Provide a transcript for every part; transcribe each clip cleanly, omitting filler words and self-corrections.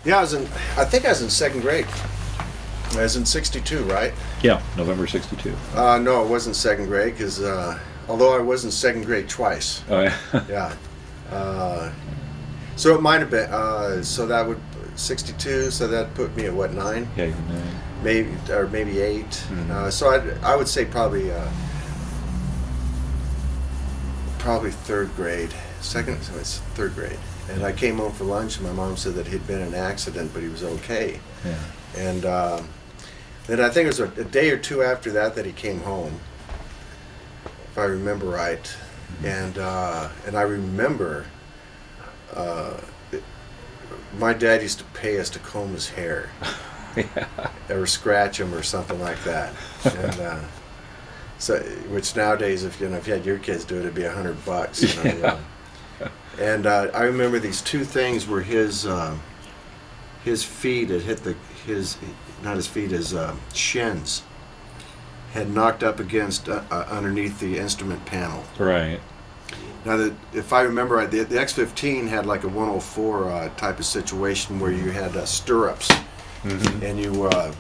Yeah, I think I was in second grade. I was in 62, right? Yeah, November 62. No, it wasn't second grade, because although I was in second grade twice. Oh, yeah. Yeah. So it might have been, so that would, 62, so that put me at what, 9? Yeah, Maybe 8. Mm-hmm. So I would say probably third grade. So it's third grade. And I came home for lunch, and my mom said that he'd been in an accident, but he was okay. Yeah. And then I think it was a day or two after that he came home, if I remember right. Mm-hmm. And I remember my dad used to pay us to comb his hair. Yeah. Or scratch him or something like that. And so, which nowadays, if you had your kids do it, it'd be $100. You know? Yeah. And I remember these two things where his feet had hit his shins had knocked up against underneath the instrument panel. Right. Now, if I remember right, the X-15 had like a 104 type of situation where you had stirrups, Mm-hmm. and you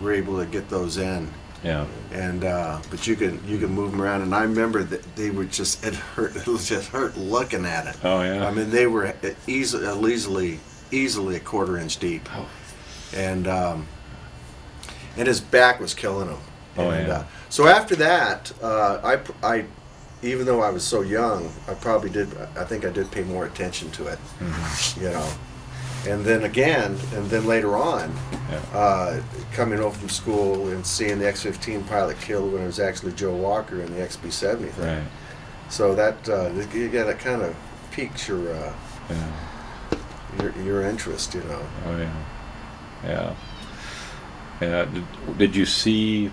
were able to get those in. Yeah. And but you could move them around, and I remember that they were just it just hurt looking at it. Oh, yeah. I mean, they were easily a quarter-inch deep. Oh. And his back was killing him. Oh, And, yeah. So after that, I even though I was so young, I think I did pay more attention to it. Mm-hmm. You know. And then later on, Yeah. coming home from school and seeing the X-15 pilot killed when it was actually Joe Walker in the XB-70 thing. Right. So that that kind of piques Yeah. your interest, you know. Oh, yeah. Yeah. Yeah. Did you see?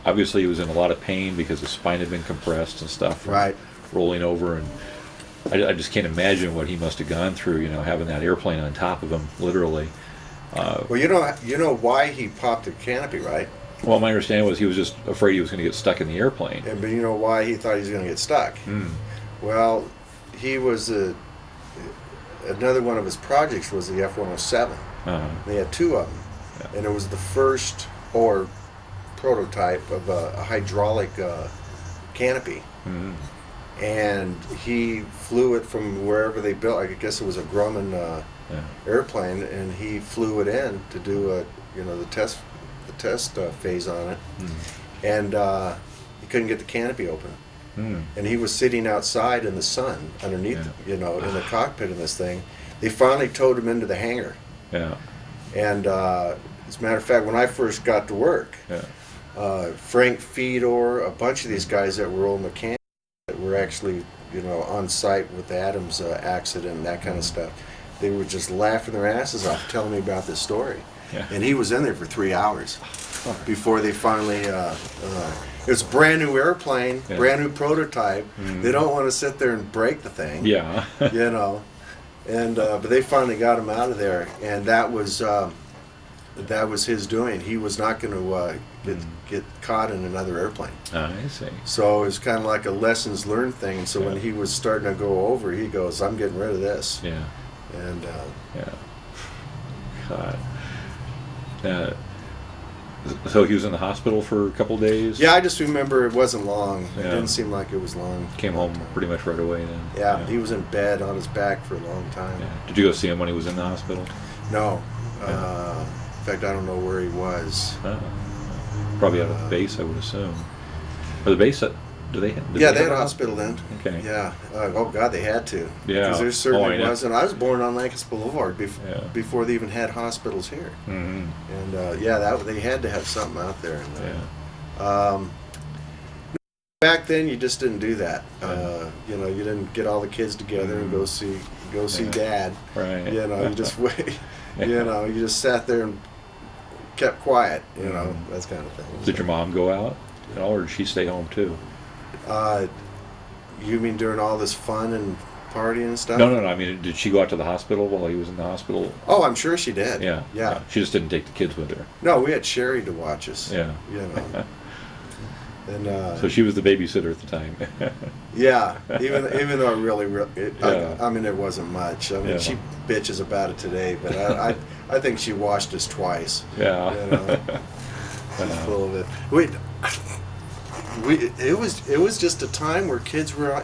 Obviously, he was in a lot of pain because his spine had been compressed and stuff. Right. Rolling over, and I just can't imagine what he must have gone through. You know, having that airplane on top of him, literally. Well, you know why he popped the canopy, right? Well, my understanding was he was just afraid he was going to get stuck in the airplane. But you know why he thought he was going to get stuck? Mm. Well, he was another one of his projects was the F-107. Uh-huh. They had two of them, Yeah. and it was the first or prototype of a hydraulic canopy. Mm-hmm. And he flew it from wherever they built. I guess it was a Grumman Yeah. airplane, and he flew it in to do the test phase on it. Mm. And he couldn't get the canopy open. Mm. And he was sitting outside in the sun underneath, Yeah. in the cockpit of this thing. They finally towed him into the hangar. Yeah. And as a matter of fact, when I first got to work, Yeah. Frank Fedor, a bunch of these guys that were old mechanics that were actually, on site with the Adams accident and that kind of stuff, they were just laughing their asses off telling me about this story. Yeah. And he was in there for 3 hours before they finally, it's a brand new airplane, Yeah. brand new prototype. Mhm. They don't want to sit there and break the thing. Yeah. And but they finally got him out of there, and that was his doing. He was not going to get caught in another airplane. I see. So it was kind of like a lessons learned thing. And so when Yeah. he was starting to go over, he goes, "I'm getting rid of this." Yeah. And Yeah. God. So he was in the hospital for a couple days? yeah, I just remember it wasn't long. It Yeah. didn't seem like it was long. Came home pretty much right away then? Yeah, he was in bed on his back for a long time. Yeah. Did you go see him when he was in the hospital? No. Yeah. In fact, I don't know where he was. Probably out of the base, I would assume. Or the base, do they? They had a hospital then. Okay. Yeah. Oh God, they had to. Yeah. Because there certainly I know. wasn't. I was born on Lancaster Boulevard Yeah. before they even had hospitals here. Mm-hmm. And they had to have something out there. And, Yeah. back then, you just didn't do that. Yeah. You didn't get all the kids together and go see Yeah. Dad. Right. You just wait. Yeah. You just sat there and kept quiet. Mhm. That kind of thing. Did your mom go out at all, or did she stay home too? You mean during all this fun and partying and stuff? No. I mean, did she go out to the hospital while he was in the hospital? Oh, I'm sure she did. Yeah. She just didn't take the kids with her. No, we had Sherry to watch us. Yeah. And So she was the babysitter at the time. yeah, even though Yeah. I mean, it wasn't much. I mean, Yeah. she bitches about it today, but I think she washed us twice. Yeah. You know, she's full of it. It was just a time where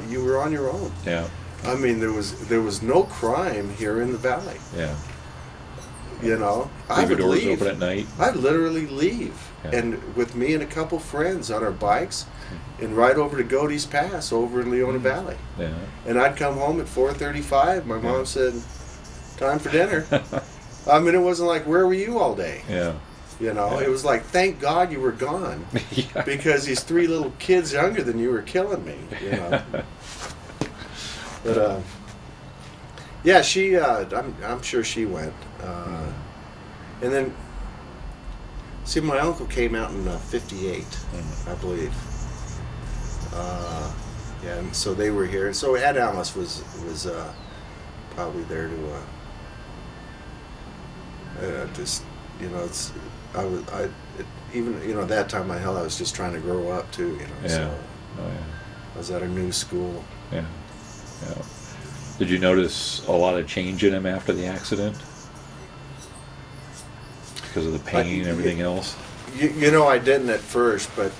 you were on your own. Yeah. I mean, there was no crime here in the valley. Yeah. You know, I Leave the would doors leave. open at night. I'd literally leave, Yeah. and with me and a couple friends on our bikes, and ride over to Godey's Pass over in Leona Valley. Yeah. And I'd come home at 4:35. My mom Yeah. said, "Time for dinner." I mean, it wasn't like, "Where were you all day?" Yeah. You know, Yeah. it was like, "Thank God you were gone," Yeah. because these 3 little kids younger than you were killing me. You know. But yeah, she. I'm sure she went. And then, see, my uncle came out in '58, I believe. Yeah, and so they were here. So Ed Almus was probably there to just, you know, even, you know, that time I was just trying to grow up too, you know. Yeah. So Oh yeah. I was at a new school. Yeah. Yeah. Did you notice a lot of change in him after the accident? Because of the pain and everything else? You know, I didn't at first, but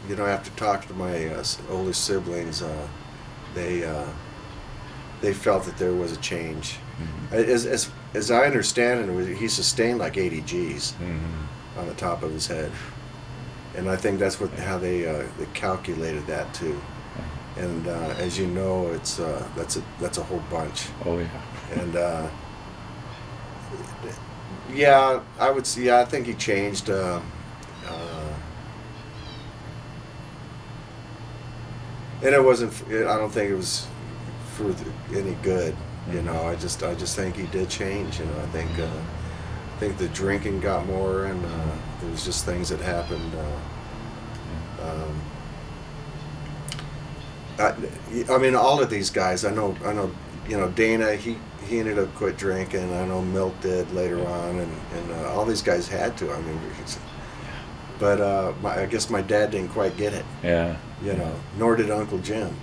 you know, after talking to my oldest siblings, they felt that there was a change. As I understand it, he sustained like 80 G's on the top of his head, and I think that's how they calculated that too. And as you know, that's a whole bunch. Oh yeah. And yeah, I would see. Yeah, I think he changed. And it wasn't. I don't think it was for any good. You know, I just think he did change. You know, I think the drinking got more, and there was just things that happened. I mean, all of these guys. I know. You know, Dana. He ended up quit drinking. I know Milt did later on, and all these guys had to. I mean, but I guess my dad didn't quite get it. Yeah. You know, nor did Uncle Jim.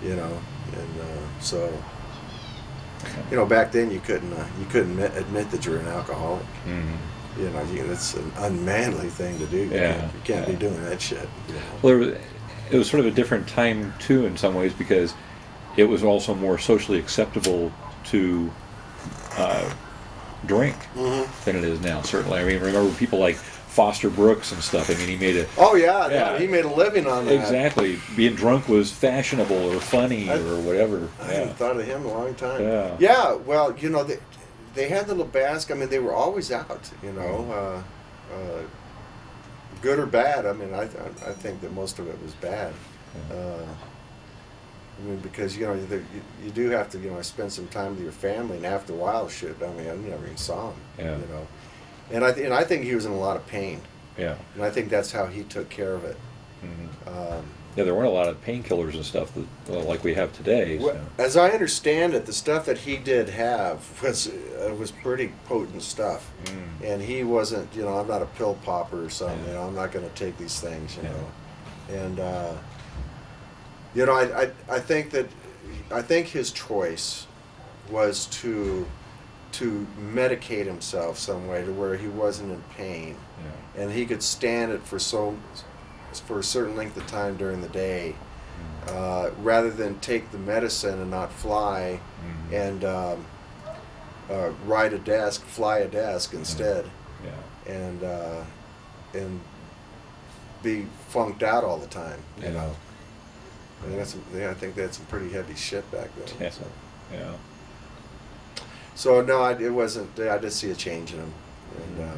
You know, and so. You know, back then you couldn't admit that you're an alcoholic. You know, it's an unmanly thing to do. You can't be doing that shit. You know? Well, it was sort of a different time too, in some ways, because it was also more socially acceptable to drink than it is now. Certainly, I mean, remember people like Foster Brooks and stuff. I mean, he made a he made a living on that. Exactly. Being drunk was fashionable or funny or whatever. I haven't thought of him in a long time. Yeah. Yeah. Well, you know, they had the Lebasque. I mean, they were always out. You know, good or bad. I mean, I think that most of it was bad. I mean, because you know you do have to, you know, spend some time with your family, and after a while, shit. I mean, I never even saw him. Yeah. You know, and I think he was in a lot of pain. Yeah. And I think that's how he took care of it. Yeah, there weren't a lot of painkillers and stuff like we have today. Well, So. as I understand it, the stuff that he did have was pretty potent stuff, and he wasn't. You know, I'm not a pill popper or something. Yeah. You know, I'm not going to take these things. You Yeah. know, and you know, I think his choice was to medicate himself some way to where he wasn't in pain, and he could stand it for a certain length of time during the day, rather than take the medicine and not fly, and fly a desk instead, and be funked out all the time. You know, I think they had some pretty heavy shit back then. Yeah. So. Yeah. So no, it wasn't. I did see a change in him, and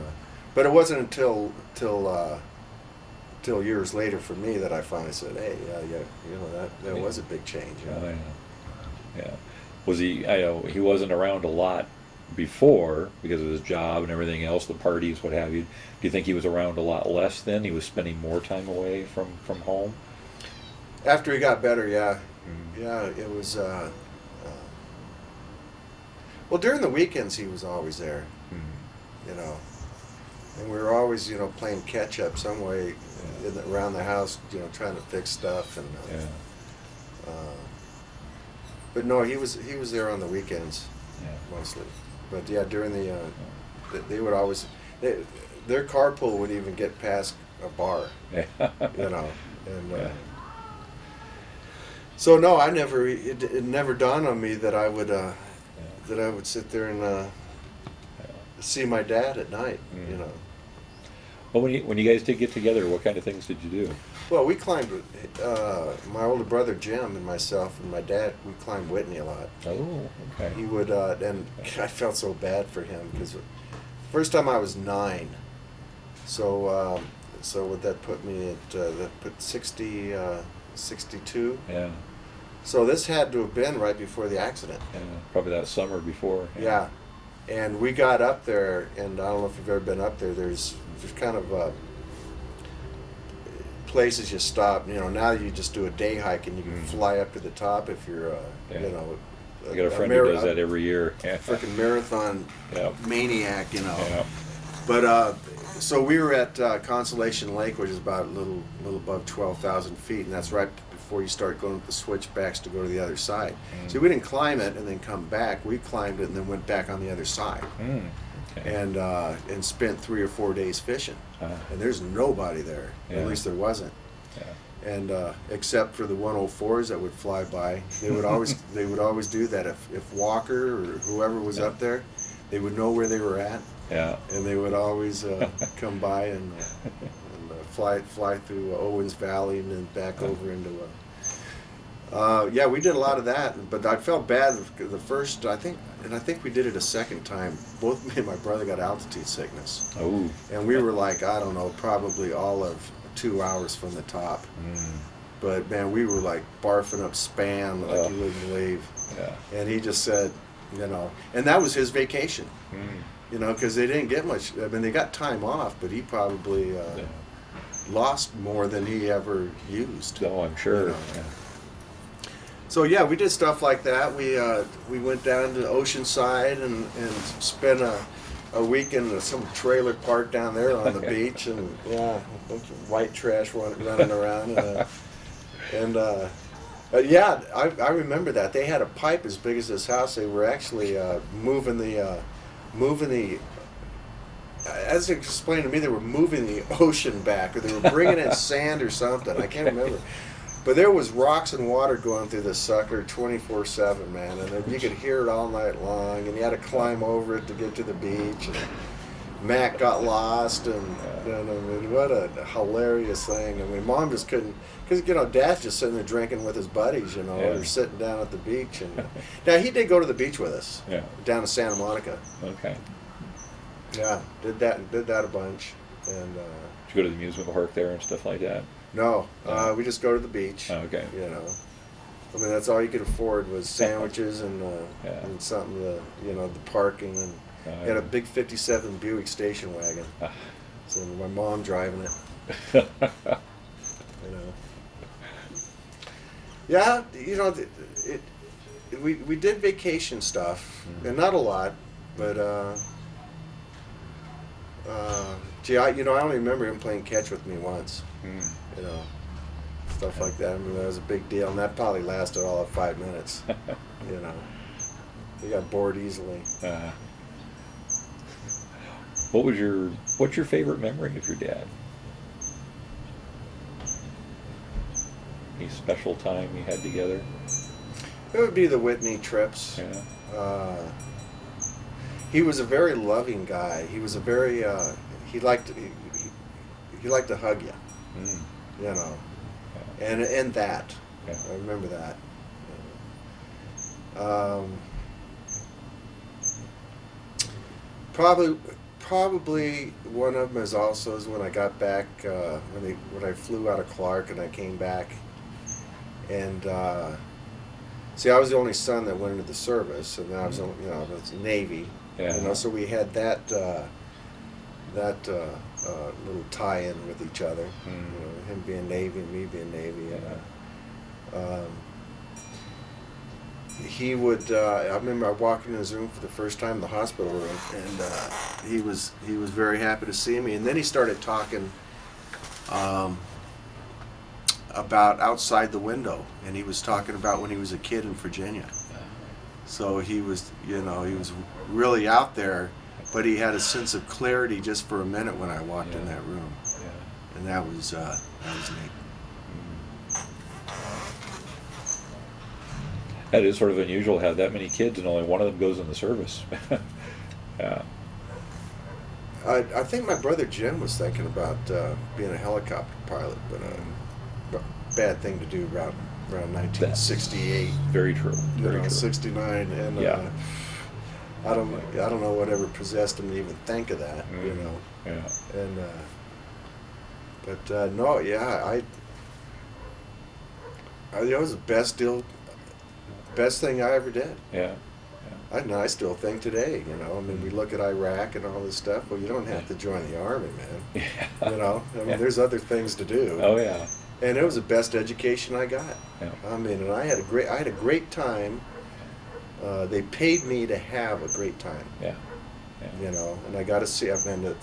but it wasn't until years later for me that I finally said, "Hey, you know that was a big change." You know? Oh, yeah. Was he? I know he wasn't around a lot before because of his job and everything else, the parties, what have you. Do you think he was around a lot less then? He was spending more time away from home. After he got better, yeah, it was. Well, during the weekends he was always there, you know, And we were always, playing catch up some way around the house, trying to fix stuff. And but no, he was there on the weekends mostly. But yeah, during they would always their carpool would even get past a bar, and. So no, it never dawned on me that I would sit there and see my dad at night. Well, when you guys did get together, what kind of things did you do? Well, we climbed. My older brother Jim and myself and my dad, we climbed Whitney a lot. Oh, okay. He would, and I felt so bad for him because first time I was 9. So would that put me at that put 60, 62? Yeah. So this had to have been right before the accident. Yeah, probably that summer before. Yeah. And we got up there, and I don't know if you've ever been up there. There's kind of places you stop. Now you just do a day hike, and you can fly up to the top if you're, I got a friend who does that every year. Freaking marathon maniac, Yeah. But so we were at Consolation Lake, which is about a little above 12,000 feet, and that's right before you start going up the switchbacks to go to the other side. So we didn't climb it and then come back. We climbed it and then went back on the other side, Okay. and spent 3 or 4 days fishing. And there's nobody there. At least there wasn't. Yeah. And except for the 104s that would fly by, they would always do that. If Walker or whoever was up there, they would know where they were at. Yeah. And they would always come by and fly through Owens Valley and then back over into. We did a lot of that, but I felt bad the first. I think we did it a second time. Both me and my brother got altitude sickness. Oh. And we were like, I don't know, probably all of 2 hours from the top. But man, we were like barfing up spam like you wouldn't believe. Yeah. And he just said, and that was his vacation. Because they didn't get much. I mean, they got time off, but he probably lost more than he ever used. Oh, I'm sure. Yeah. So yeah, we did stuff like that. We went down to Oceanside and spent a week in some trailer park down there on the beach, and a bunch of white trash running around. I remember that they had a pipe as big as this house. They were actually moving the. As it explained to me, they were moving the ocean back, or they were bringing in sand or something. I can't remember. But there was rocks and water going through this sucker 24/7, man, and then you could hear it all night long, and you had to climb over it to get to the beach. And Mac got lost, and what a hilarious thing. I mean, Mom just couldn't, because Dad's just sitting there drinking with his buddies, or sitting down at the beach. And now he did go to the beach with us, down to Santa Monica. Okay. Yeah, did that a bunch, and. Did you go to the amusement park there and stuff like that? No, we just go to the beach. Oh, okay. I mean, that's all you could afford was sandwiches and something to, the parking, and we had a big '57 Buick station wagon. So my mom driving it. Yeah, we did vacation stuff, and not a lot, but I only remember him playing catch with me once. Stuff like that. I mean, that was a big deal, and that probably lasted all of 5 minutes. He got bored easily. What's your favorite memory of your dad? Any special time you had together? It would be the Whitney trips. Yeah. He was a very loving guy. He was a very he liked to hug you. And that. Yeah. I remember that. Probably one of them is also is when I got back when I flew out of Clark and I came back, and see, I was the only son that went into the service, and I was the Navy. Yeah. So we had that little tie-in with each other. Him being Navy and me being Navy. he would. I remember I walked in his room for the first time in the hospital room, and he was very happy to see me. And then he started talking about outside the window, and he was talking about when he was a kid in Virginia. So he was, he was really out there, but he had a sense of clarity just for a minute when I walked in that room, and that was neat. That is sort of unusual to have that many kids and only one of them goes in the service. Yeah. I think my brother Jim was thinking about being a helicopter pilot, but bad thing to do around 1968. Very true. Very true. 69, and I don't know whatever possessed him to even think of that, Yeah. And but no, yeah, that was the best thing I ever did. Yeah. I still think today, I mean, we look at Iraq and all this stuff. Well, you don't have to join the army, man. Yeah. I mean, there's other things to do. Oh yeah. And it was the best education I got. Yeah. I mean, and I had a great time. They paid me to have a great time. Yeah. And I got to see. I've been to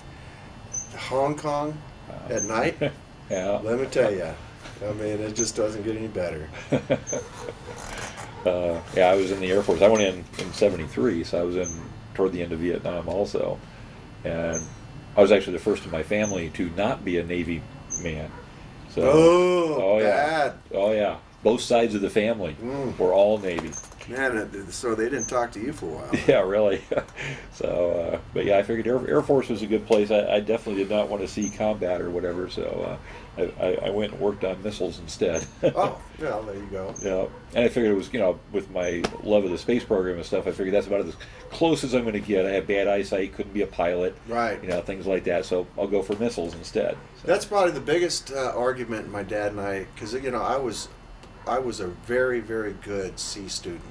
Hong Kong at night. Yeah. Let me tell you, I mean, it just doesn't get any better. Yeah, I was in the Air Force. I went in 73, so I was in toward the end of Vietnam also. And I was actually the first in my family to not be a Navy man. So, Oh, yeah. bad. Oh, yeah. Both sides of the family were all Navy. Man, so they didn't talk to you for a while. Yeah, really. So, but yeah, I figured Air Force was a good place. I definitely did not want to see combat or whatever, so I went and worked on missiles instead. Oh, well, there you go. Yeah, and I figured it was, with my love of the space program and stuff, I figured that's about as close as I'm going to get. I had bad eyesight, couldn't be a pilot, Right. Things like that, so I'll go for missiles instead. So. That's probably the biggest argument my dad and I, because I was a very, very good C student.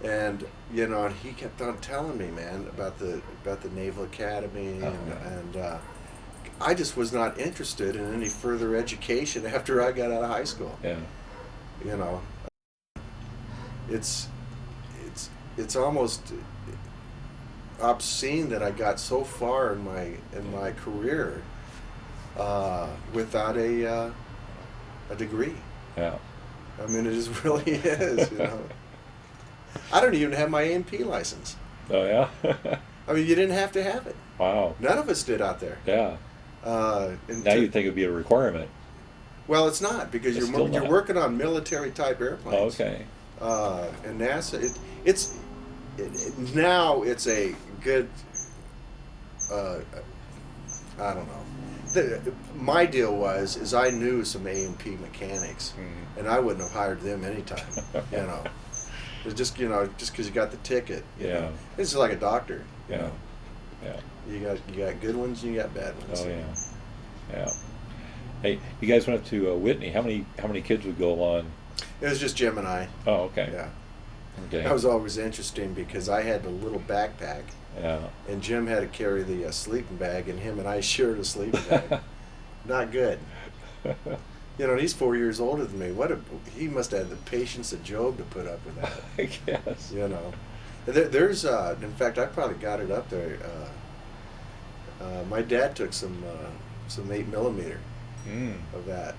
And he kept on telling me, man, about the Naval Academy, and I just was not interested in any further education after I got out of high school. Yeah. It's almost obscene that I got so far in my career without a degree. Yeah. I mean, it just really is. I don't even have my A&P license. Oh yeah. I mean, you didn't have to have it. Wow. None of us did out there. Yeah. Now you'd think it'd be a requirement. Well, it's not, because It's you're still not. working on military type airplanes. Oh, okay. And NASA, now it's a good. I don't know. My deal is I knew some A&P mechanics, and I wouldn't have hired them anytime. It's just because you got the ticket. Yeah. It's just like a doctor. Yeah. Yeah. You got good ones, and you got bad ones. Oh yeah. Yeah. Hey, you guys went up to Whitney. How many kids would go on? It was just Jim and I. Oh, okay. Yeah. Okay. That was always interesting because I had a little backpack, Yeah. and Jim had to carry the sleeping bag, and him and I shared a sleeping bag. Not good. And he's 4 years older than me. He must have had the patience of Job to put up with that. I guess. There's in fact, I probably got it up there. My dad took some 8mm of that.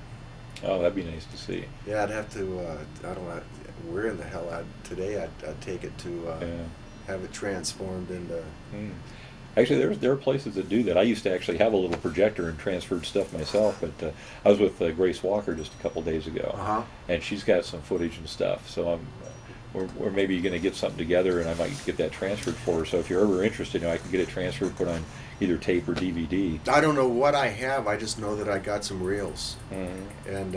Oh, that'd be nice to see. Yeah, I'd have to. I don't know where in the hell today I'd take it to have it transformed into. Actually, there are places that do that. I used to actually have a little projector and transferred stuff myself, but I was with Grace Walker just a couple days ago, and she's got some footage and stuff. So we're maybe going to get something together, and I might get that transferred for her. So if you're ever interested, I can get it transferred, put on either tape or DVD. I don't know what I have. I just know that I got some reels. And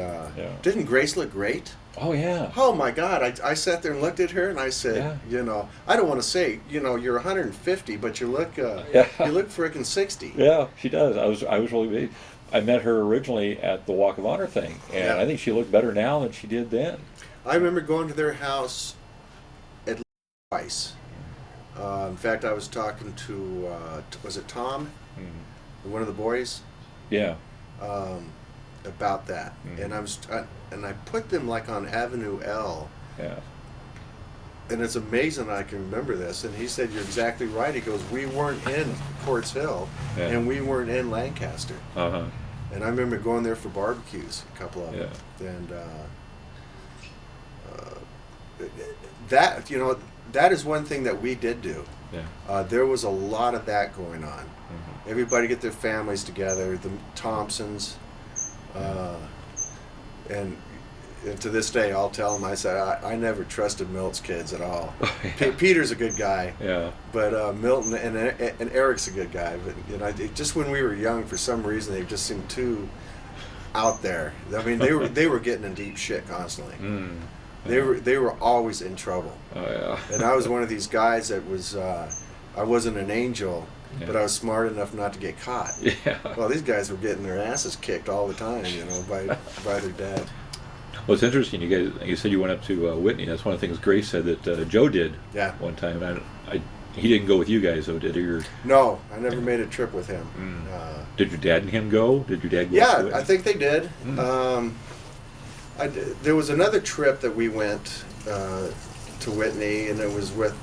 didn't Grace look great? Oh yeah. Oh my God! I sat there and looked at her, and I said, I don't want to say, you're 150, but you look, you look frickin' 60. Yeah, she does. I was really big. I met her originally at the Walk of Honor thing, and I think she looked better now than she did then. I remember going to their house at least twice. In fact, I was talking to, was it Tom? One of the boys? Yeah. About that. And I put them like on Avenue L. Yeah. and it's amazing I can remember this. And he said, "You're exactly right." He goes, "We weren't in Quartz Hill, Yeah. and we weren't in Lancaster." Uh-huh. And I remember going there for barbecues, a couple of them. Yeah. And that, that is one thing that we did do. Yeah. There was a lot of that going on. Mm-hmm. Everybody get their families together, the Thompsons, and to this day I'll tell them, I said, I never trusted Milt's kids at all. Yeah. Peter's a good guy, Yeah. but Milton and Eric's a good guy, but just when we were young, for some reason they just seemed too out there. I mean, they were getting in deep shit constantly. Mm. They were always in trouble. Oh yeah. And I was one of these guys that was I wasn't an angel, Yeah. but I was smart enough not to get caught. Yeah. Well, these guys were getting their asses kicked all the time, by their dad. Well, it's interesting. You said you went up to Whitney. That's one of the things Grace said that Joe did. Yeah. One time. He didn't go with you guys though, did he? Or, No, I never made a trip with him. did your dad and him go? Did your dad go? Yeah, to Whitney? I think they did. Mm. There was another trip that we went to Whitney, and it was with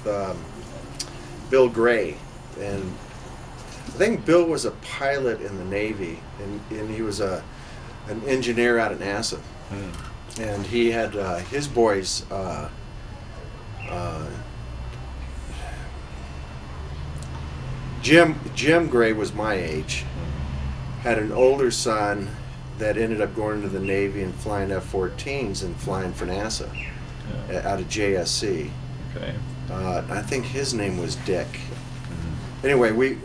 Bill Gray. And I think Bill was a pilot in the Navy, and he was an engineer out at NASA. Mm. And he had his boys. Jim Gray was my age. Had an older son that ended up going into the Navy and flying F-14s and flying for NASA out of JSC. Okay. I think his name was Dick. Mm-hmm. Anyway,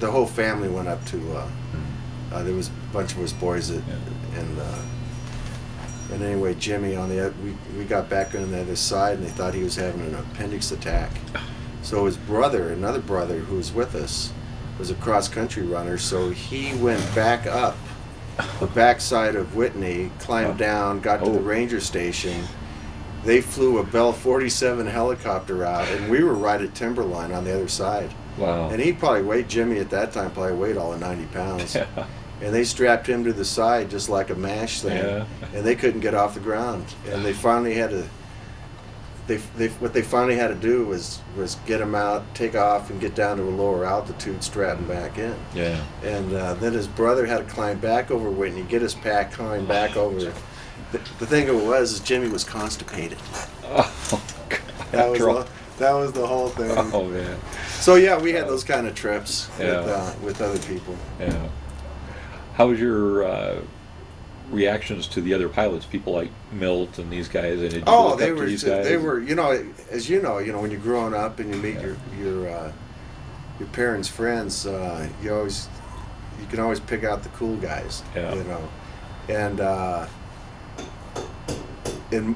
the whole family went up to. There was a bunch of us boys that, and anyway, Jimmy we got back on the other side, and they thought he was having an appendix attack. So his brother, another brother who was with us, was a cross-country runner. So he went back up the backside of Whitney, climbed down, got to the ranger station. They flew a Bell 47 helicopter out, and we were right at Timberline on the other side. Wow. And he probably weighed, Jimmy at that time probably weighed all of 90 pounds. Yeah. And they strapped him to the side just like a MASH thing. Yeah. And they couldn't get off the ground. And they finally had to, what they finally had to do was get him out, take off, and get down to a lower altitude, strap him back in. Yeah. And then his brother had to climb back over Whitney, get his pack, climb back over. The thing of it was is Jimmy was constipated. Oh, God. That was the whole thing. Oh man. So yeah, we had those kind of trips Yeah. with other people. Yeah. How was your reactions to the other pilots? People like Milt and these guys, and did you look up to these guys? They were, as you know, when you're growing up and you meet your parents' friends, you can always pick out the cool guys. Yeah. And in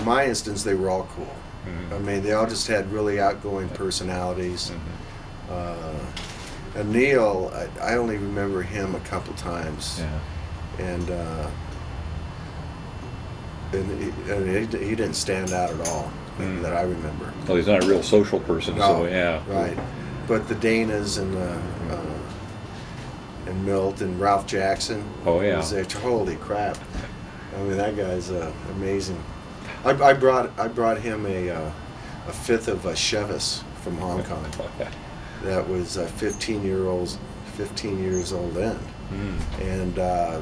my instance, they were all cool. Mm-hmm. I mean, they all just had really outgoing personalities. Mm-hmm. And Neil, I only remember him a couple times. Yeah. And he didn't stand out at all that I remember. Well, he's not a real social person, so yeah. Right. But the Danas and Milt and Ralph Jackson. Oh yeah. Holy crap! I mean, that guy's amazing. I brought him a fifth of a Chivas from Hong Kong. That was 15 years old then. And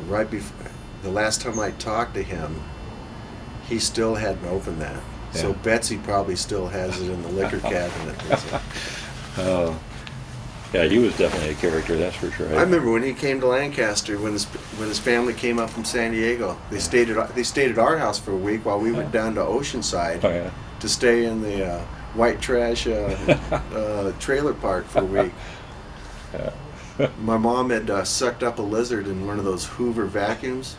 right before the last time I talked to him, he still hadn't opened that. So Yeah. Betsy probably still has it in the liquor cabinet. Oh, yeah, he was definitely a character, that's for sure. I remember when he came to Lancaster, when his family came up from San Diego. They stayed at our house for a week while we went down to Oceanside Oh yeah. to stay in the white trash trailer park for a week. Yeah. My mom had sucked up a lizard in one of those Hoover vacuums,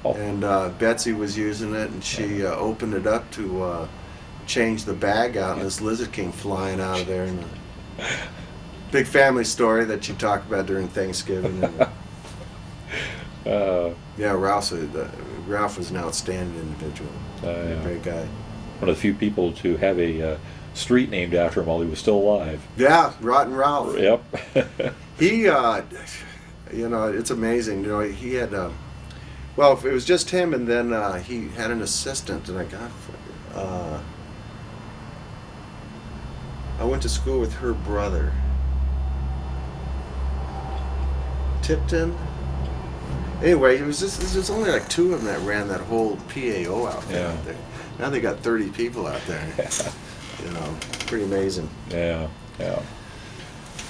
Oh. and Betsy was using it, and she opened it up to change the bag out, and this lizard came flying out of there. And big family story that you talk about during Thanksgiving. And, yeah, Ralph was an outstanding individual. Yeah. A great guy. One of the few people to have a street named after him while he was still alive. Yeah, Rotten Ralph. Yep. He, it's amazing. He had, well, if it was just him, and then he had an assistant, and I went to school with her brother. Tipton. Anyway, it was just there's only like 2 of them that ran that whole PAO outfit Yeah. out there. Now they got 30 people out there. You know, pretty amazing. Yeah. Yeah.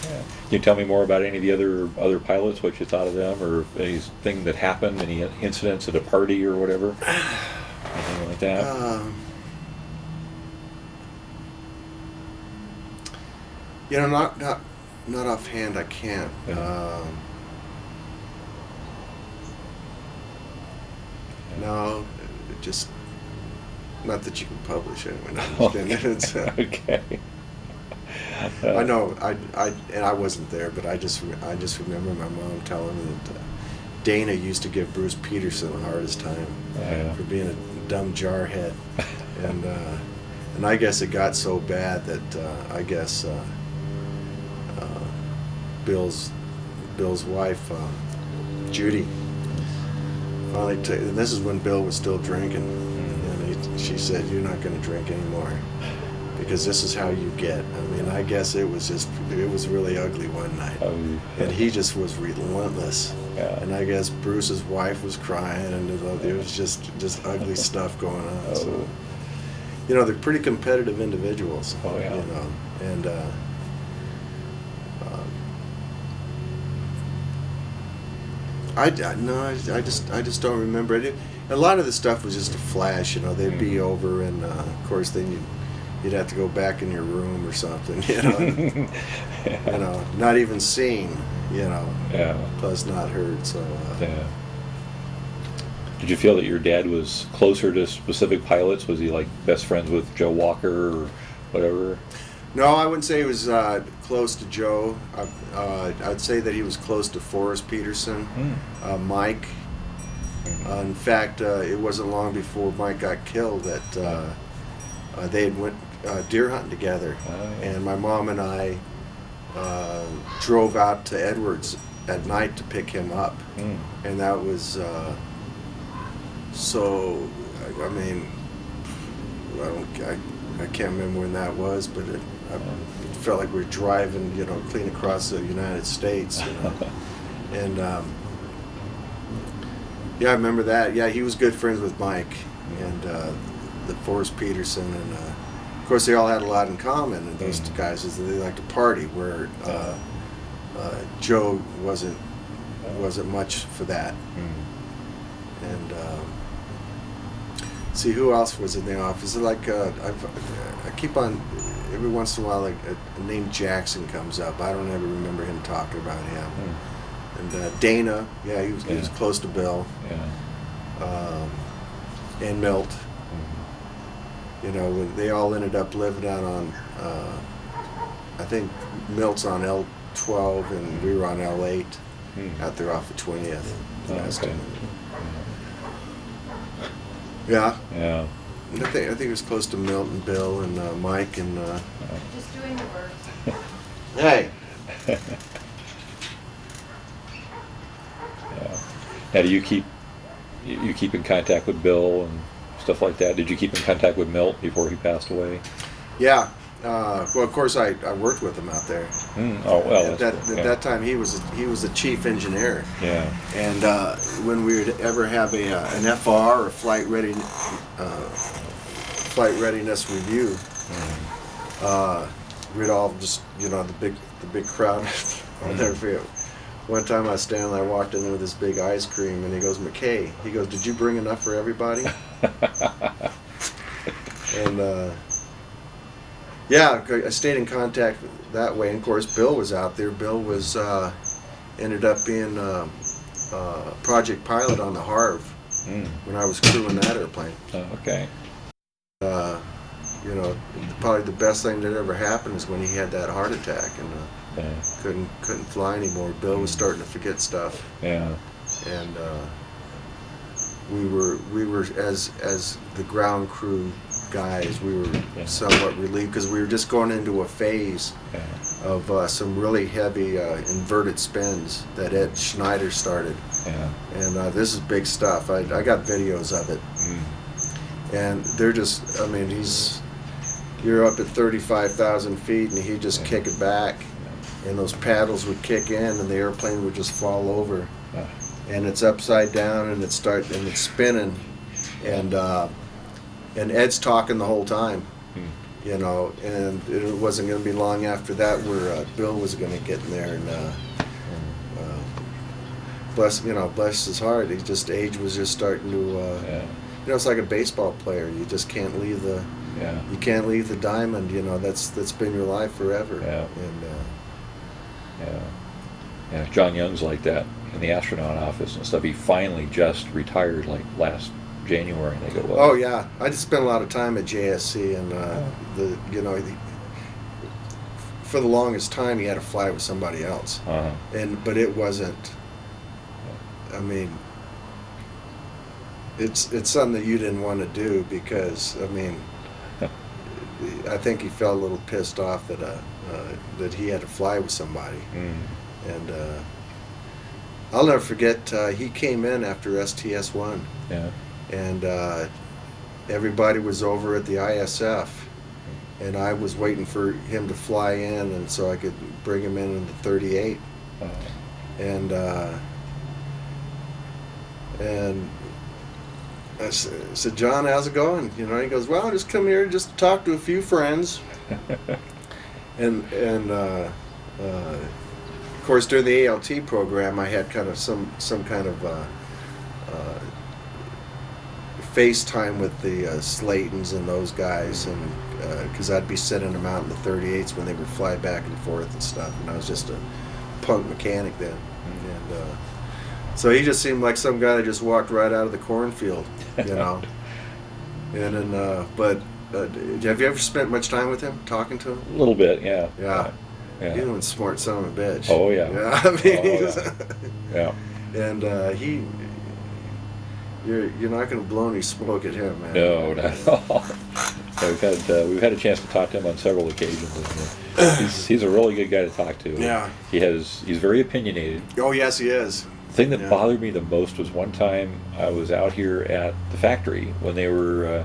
Yeah. Can you tell me more about any of the other pilots? What you thought of them, or anything that happened? Any incidents at a party or whatever? Anything like that? You know, not offhand. I can't. Yeah. No, it just not that you can publish anyway. No, I'm just kidding. It's, Okay. I know. And I wasn't there, but I just remember my mom telling me that Dana used to give Bruce Peterson the hardest time Yeah. for being a dumb jarhead, and I guess it got so bad that I guess Bill's wife Judy finally took. And this is when Bill was still drinking, and she said, "You're not going to drink anymore." Because this is how you get. I mean, I guess it was really ugly one night. Oh, And he just was relentless. Yeah. And I guess Bruce's wife was crying, and it was just ugly stuff going on. Oh. So, you know, they're pretty competitive individuals. Oh, yeah. You know, and I just don't remember it. A lot of the stuff was just a flash. You know, they'd be over, and of course then you'd have to go back in your room or something. You know, Yeah. you know, not even seen. You know, Yeah. plus not heard. So Yeah. Did you feel that your dad was closer to specific pilots? Was he like best friends with Joe Walker or whatever? no, I wouldn't say he was close to Joe. I'd say that he was close to Forrest Peterson, Mike. In fact, it wasn't long before Mike got killed that they had went deer hunting together, Oh, yeah. and my mom and I drove out to Edwards at night to pick him up, and that was so. I mean, I can't remember when that was, but it felt like we were driving, you know, clean across the United States, you know. And yeah, I remember that. Yeah, he was good friends with Mike and the Forrest Peterson, and of course they all had a lot in common. And those two guys is that they liked to party, where Joe wasn't much for that. And see, who else was in the office? Like I keep on every once in a while, like a name Jackson comes up. I don't ever remember him talking about him. And Dana, yeah, he was close to Bill. Yeah. And Milt. You know, they all ended up living out on. I think Milt's on L12 and we were on L8 out there off the 20th. Oh, okay. Yeah. Yeah. I think it was close to Milt and Bill and Mike and. Just doing the work. Hey. Yeah. Now, do you keep in contact with Bill and stuff like that? Did you keep in contact with Milt before he passed away? Yeah. Well, of course, I worked with him out there. Oh well. At that time, he was the chief engineer. Yeah. And when we would ever have an FR or flight readiness review, we'd all just, you know, the big crowd. I'll never forget. One time I was standing there, I walked in with this big ice cream, and he goes, "McKay," he goes, "Did you bring enough for everybody?" And yeah, I stayed in contact that way. And of course, Bill was out there. Bill was ended up being project pilot on the Harv when I was crewing that airplane. Oh, okay. You know, probably the best thing that ever happened is when he had that heart attack and couldn't fly anymore. Bill was starting to forget stuff. Yeah. And we were as the ground crew guys, we were somewhat relieved because we were just going into a phase of some really heavy inverted spins that Ed Schneider started. Yeah. And this is big stuff. I got videos of it. And they're just, I mean, you're up at 35,000 feet, and he'd just kick it back, and those paddles would kick in, and the airplane would just fall over, and it's upside down, and it's spinning, and Ed's talking the whole time, you know, and it wasn't going to be long after that where Bill was going to get in there, and bless his heart, age was just starting to. It's like a baseball player. You just can't leave the. You can't leave the diamond. You know, that's been your life forever. And John Young's like that in the astronaut office and stuff. He finally just retired like last January, I think it was. Oh yeah, I just spent a lot of time at JSC, and for the longest time he had to fly with somebody else, but it wasn't. I mean, it's something that you didn't want to do because I think he felt a little pissed off that he had to fly with somebody, and I'll never forget. He came in after STS-1, and everybody was over at the ISF, and I was waiting for him to fly in, and so I could bring him in the 38, and I said, John, how's it going? You know, he goes, well, I just come here just to talk to a few friends. and of course, during the ALT program, I had kind of some kind of FaceTime with the Slaytons and those guys, and because I'd be sending them out in the 38s when they would fly back and forth and stuff, and I was just a punk mechanic then. And so he just seemed like some guy that just walked right out of the cornfield, you know. And then, but have you ever spent much time with him, talking to him? A little bit, yeah. He's one smart son of a bitch. Oh yeah. And you're not going to blow any smoke at him, man. No, not at all. We've had a chance to talk to him on several occasions. And, he's a really good guy to talk to. Yeah. He's very opinionated. Oh yes, he is. The thing that bothered me the most was one time I was out here at the factory when they were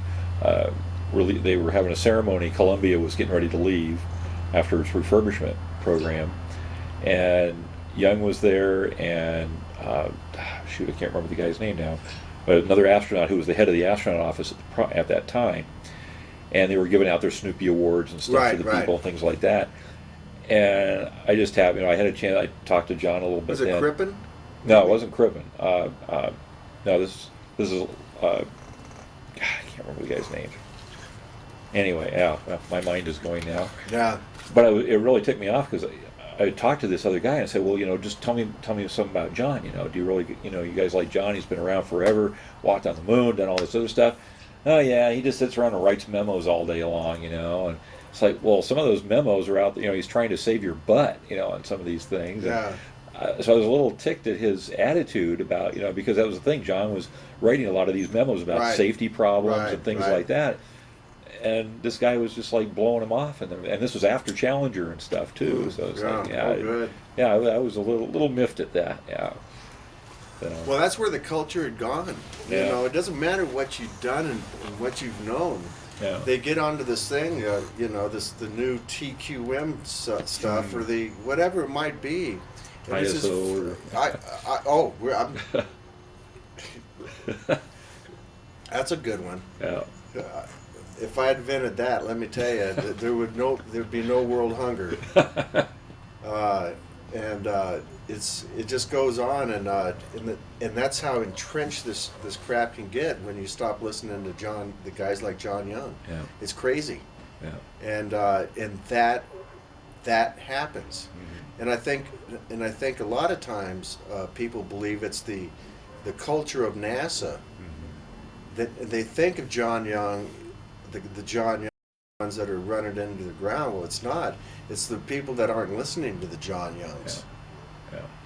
having a ceremony. Columbia was getting ready to leave after its refurbishment program, and Young was there, and I can't remember the guy's name now, but another astronaut who was the head of the astronaut office at that time, and they were giving out their Snoopy awards and stuff to the people, things like that. And I just I had a chance. I talked to John a little bit. Was it Crippen? No, it wasn't Crippen. No, this is I can't remember the guy's name. Anyway, my mind is going now. Yeah. But it really ticked me off because I talked to this other guy and said, well, just tell me something about John. Do you really, you guys like John? He's been around forever, walked on the moon, done all this other stuff. Oh yeah, he just sits around and writes memos all day long, and it's like, well, some of those memos are out there. He's trying to save your butt, on some of these things. Yeah. And, so I was a little ticked at his attitude about, because that was the thing. John was writing a lot of these memos about safety problems and things like that. And this guy was just like blowing him off, and this was after Challenger and stuff too. So it's good. I was a little miffed at that. Yeah. So. Well, that's where the culture had gone. Yeah. It doesn't matter what you've done and what you've known. Yeah. They get onto this thing, the new TQM stuff or the whatever it might be. And ISO. That's a good one. Yeah. If I invented that, let me tell you, there'd be no world hunger. It just goes on, and that's how entrenched this crap can get when you stop listening to the guys like John Young. Yeah. It's crazy. Yeah. And that happens. Mm-hmm. And I think a lot of times people believe it's the culture of NASA that they think of John Young, the John Young ones that are running into the ground. Well, it's not. It's the people that aren't listening to the John Youngs.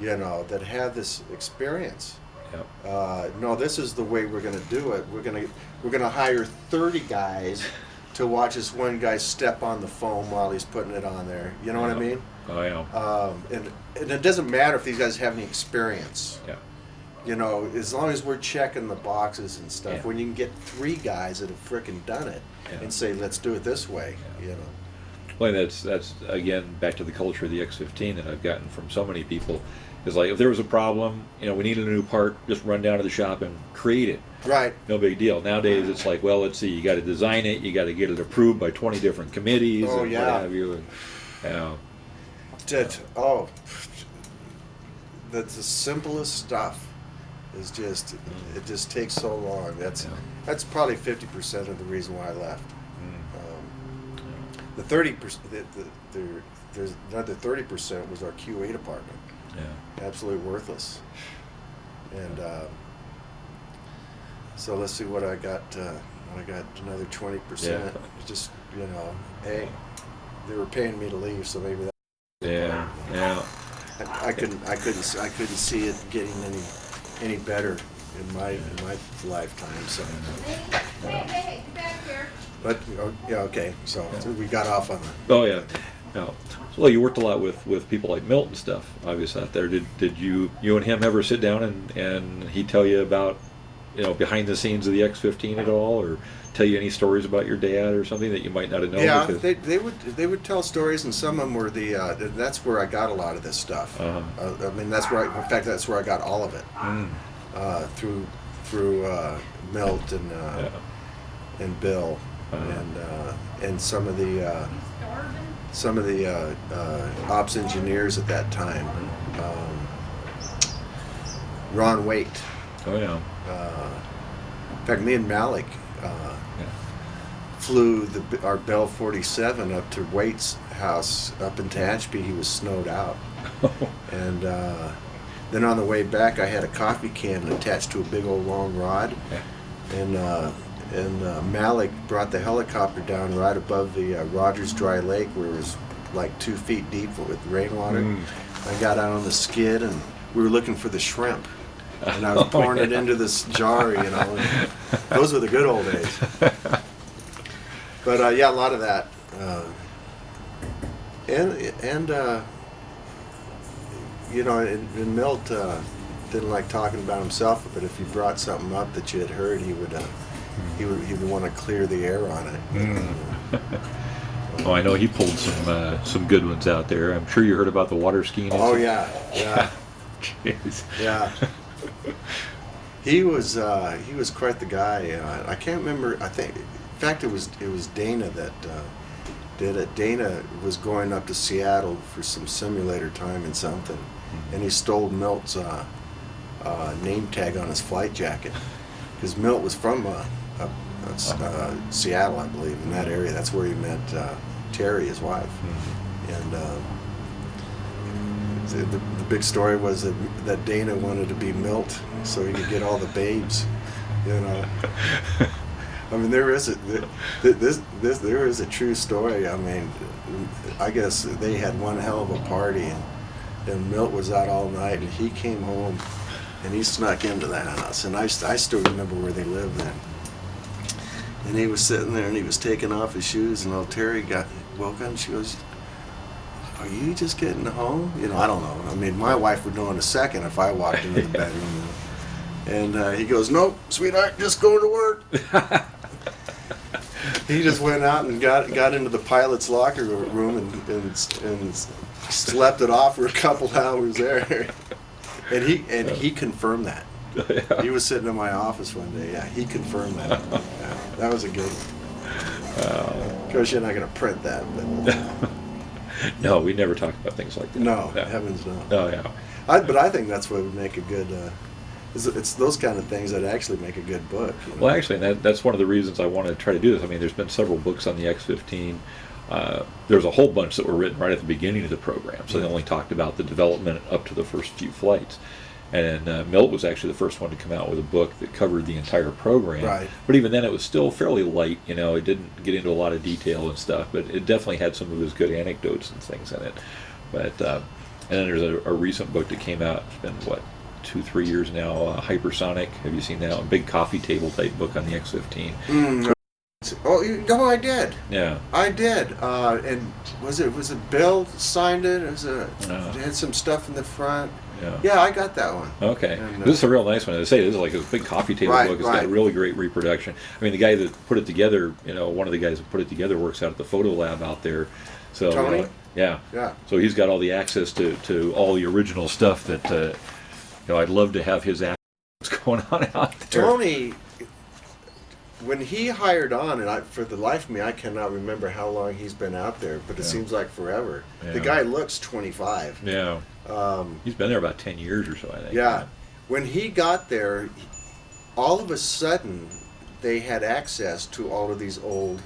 Yeah. That have this experience. Yeah. No, this is the way we're going to do it. We're going to hire 30 guys to watch this one guy step on the foam while he's putting it on there. You know what I mean? Oh yeah. And it doesn't matter if these guys have any experience. Yeah. You know, as long as we're checking the boxes and stuff, Yeah. when you can get 3 guys that have frickin' done it Yeah. and say, let's do it this way, Yeah. you know. Well, that's again back to the culture of the X-15 that I've gotten from so many people. Is like if there was a problem, you know, we needed a new part, just run down to the shop and create it. Right. No big deal. Nowadays, it's like, well, let's see, you got to design it, you got to get it approved by 20 different committees, Oh, and yeah. what have you. And, That's the simplest stuff. Is just it just takes so long. That's probably 50% of the reason why I left. The 30%, there's another 30% was our QA department. yeah. Absolutely worthless. And so let's see what I got. I got another 20%. Yeah. Just hey, they were paying me to leave, so maybe that. Yeah, yeah. I couldn't see it getting any better in my lifetime. So, Hey, get back here. but yeah, okay. So we got off on the. Oh yeah. No. Well, you worked a lot with people like Milt and stuff, obviously out there. Did you and him ever sit down and he tell you about, behind the scenes of the X-15 at all, or tell you any stories about your dad or something that you might not have known? Yeah, because- they would tell stories, and some of them were that's where I got a lot of this stuff. Uh-huh. I mean, that's where in fact that's where I got all of it through Milt and Yeah. and Bill and some of the ops engineers at that time. Ron Waite. Oh yeah. In fact, me and Malik flew our Bell 47 up to Waite's house up in Tehachapi. He was snowed out. And then on the way back, I had a coffee can attached to a big old long rod. Yeah. And Malik brought the helicopter down right above the Rogers Dry Lake, where it was like 2 feet deep with rainwater. I got out on the skid, and we were looking for the shrimp. And I was pouring it into this jar, and those were the good old days. But yeah, a lot of that. And Milt didn't like talking about himself, but if you brought something up that you had heard, he would want to clear the air on it. Oh, I know he pulled some good ones out there. I'm sure you heard about the water skiing. Oh incident. yeah. Jeez. Yeah. He was quite the guy. I can't remember. I think, in fact, it was Dana that did it. Dana was going up to Seattle for some simulator time and something, and he stole Milt's name tag on his flight jacket, because Milt was from Seattle, I believe, in that area. That's where he met Terry, his wife, and. The big story was that Dana wanted to be Milt so he could get all the babes, I mean, there is a true story. I mean, I guess they had one hell of a party, and Milt was out all night, and he came home, and he snuck into the house, and I still remember where they lived then. And he was sitting there, and he was taking off his shoes, and old Terry woke up, and she goes, "Are you just getting home?" I don't know. I mean, my wife would know in a second if I walked into the bedroom. And he goes, "Nope, sweetheart, just going to work." He just went out and got into the pilot's locker room and slept it off for a couple hours there. And he confirmed that. Yeah. He was sitting in my office one day. Yeah, he confirmed that. Yeah, that was a good one. Of course, you're not going to print that, but. No, we never talk about things like that. No, heavens no. Oh yeah. But I think that's what would make a good. It's those kind of things that actually make a good book. Well, actually, that's one of the reasons I want to try to do this. I mean, there's been several books on the X-15. There's a whole bunch that were written right at the beginning of the program, so they only talked about the development up to the first few flights. And Milt was actually the first one to come out with a book that covered the entire program. Right. But even then, it was still fairly light. It didn't get into a lot of detail and stuff, but it definitely had some of his good anecdotes and things in it. But and then there's a recent book that came out. It's been 2-3 years now. Hypersonic. Have you seen that? A big coffee table type book on the X-15. Oh, I did. Yeah. I did. And was it Bill signed it? It had some stuff in the front. Yeah. Yeah, I got that one. Okay. And, This is a real nice one. As I say, this is like a big coffee table Right, book. It's right. got really great reproduction. I mean, the guy that put it together, one of the guys that put it together works out at the photo lab out there. So, Tony? Yeah. Yeah. So he's got all the access to all the original stuff that, I'd love to have his access going on out there. Tony, when he hired on, and for the life of me, I cannot remember how long he's been out there, but it Yeah. seems like forever. Yeah. The guy looks 25. Yeah. He's been there about 10 years or so, I think. Yeah. When he got there, all of a sudden, they had access to all of these old